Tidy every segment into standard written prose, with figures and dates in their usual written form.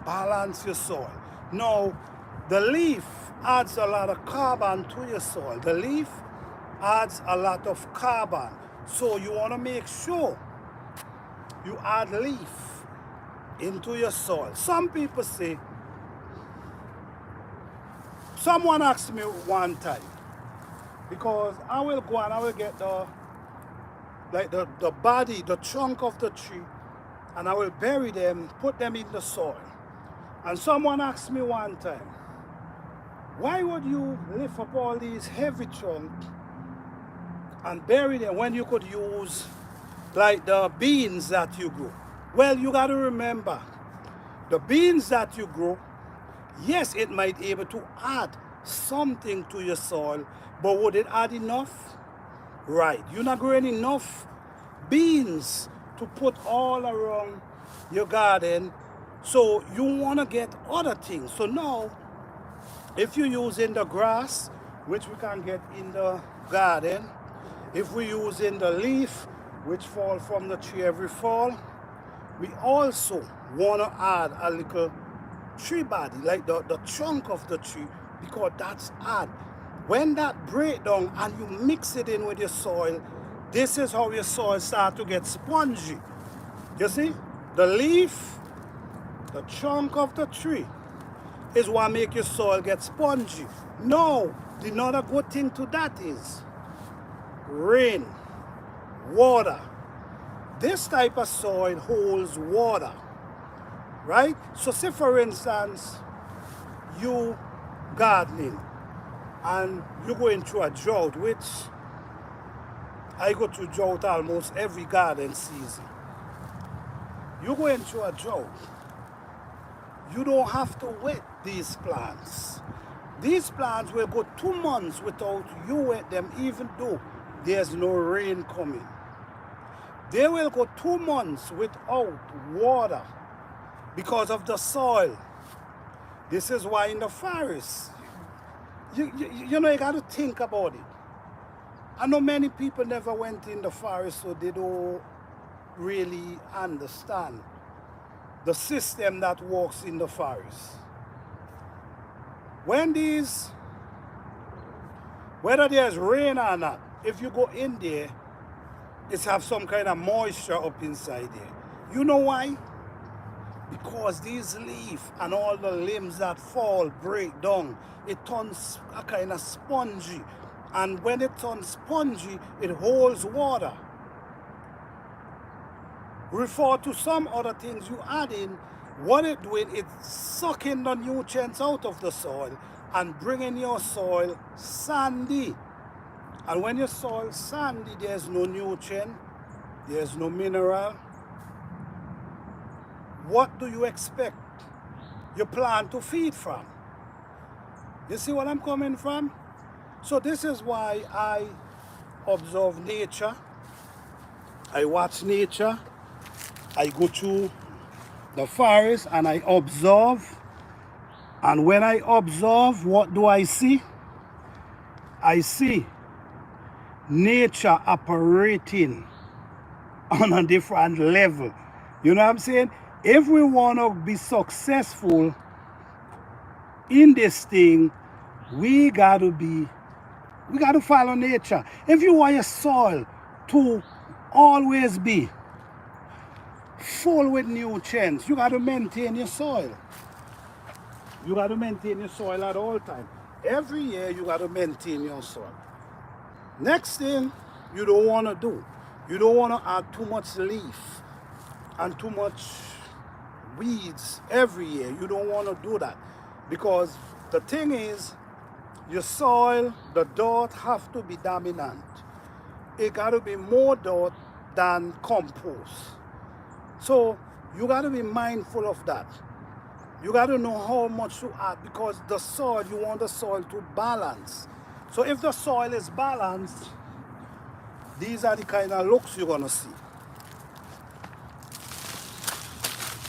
balance your soil. Now, the leaf adds a lot of carbon to your soil. The leaf adds a lot of carbon. So you want to make sure you add leaf into your soil. Some people say, someone asked me one time, because I will go and I will get the body, the trunk of the tree, and I will bury them, put them in the soil. And someone asked me one time, why would you lift up all these heavy trunks and bury them when you could use like the beans that you grow? Well, you got to remember, the beans that you grow, yes, it might be able to add something to your soil, but would it add enough? Right, you're not growing enough beans to put all around your garden, so you want to get other things. So now, if you're using the grass, which we can get in the garden, if we're using the leaf, which fall from the tree every fall, we also want to add a little tree body, like the trunk of the tree, because that's hard. When that break down and you mix it in with your soil, this is how your soil start to get spongy. You see, the leaf, the trunk of the tree is what make your soil get spongy. Now, another good thing to that is rain, water. This type of soil holds water, right? So say for instance, you gardening and you're going through a drought, which I go through drought almost every garden season. You're going through a drought. You don't have to wet these plants. These plants will go 2 months without you wet them, even though there's no rain coming. They will go 2 months without water because of the soil. This is why in the forest, you know, you got to think about it. I know many people never went in the forest, so they don't really understand the system that works in the forest. When whether there's rain or not, if you go in there, it's have some kind of moisture up inside there. You know why? Because these leaves and all the limbs that fall, break down, it turns a kind of spongy. And when it turns spongy, it holds water. Refer to some other things you add in, what it doing, it's sucking the nutrients out of the soil and bringing your soil sandy. And when your soil sandy, there's no nutrient, there's no mineral. What do you expect your plant to feed from? You see what I'm coming from? So this is why I observe nature. I watch nature. I go to the forest and I observe. And when I observe, what do I see? I see nature operating on a different level. You know what I'm saying? If we want to be successful in this thing, we got to follow nature. If you want your soil to always be full with nutrients, you got to maintain your soil. You got to maintain your soil at all times. Every year you got to maintain your soil. Next thing you don't want to do, you don't want to add too much leaf and too much weeds every year. You don't want to do that, because the thing is, your soil, the dirt have to be dominant. It got to be more dirt than compost. So you got to be mindful of that. You got to know how much to add, because the soil, you want the soil to balance. So if the soil is balanced, these are the kind of looks you're going to see.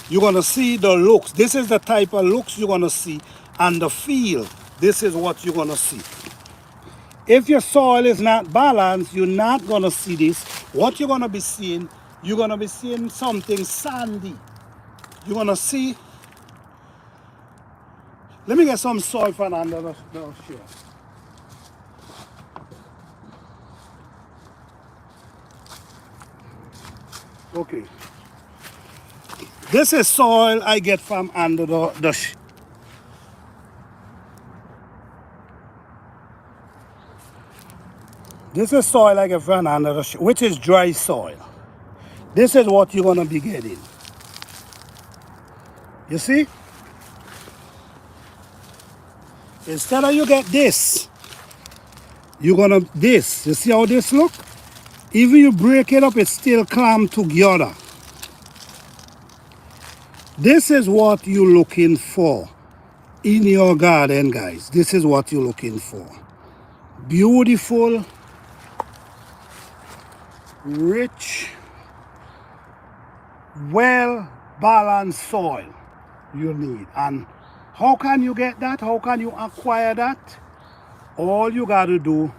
You're going to see the looks. This is the type of looks you're going to see, and the feel. This is what you're going to see. If your soil is not balanced, you're not going to see this. What you're going to be seeing, you're going to be seeing something sandy. You're going to see Let me get some soil from under the shade. Okay. This is soil I get from under the shade. This is soil I get from under the shade, which is dry soil. This is what you're gonna be getting. You see? Instead of you get this, you're gonna this. You see how this look? Even you break it up, it's still clamped together. This is what you're looking for in your garden, guys. This is what you're looking for. Beautiful, rich, well-balanced soil you need. And how can you get that? How can you acquire that? All you got to do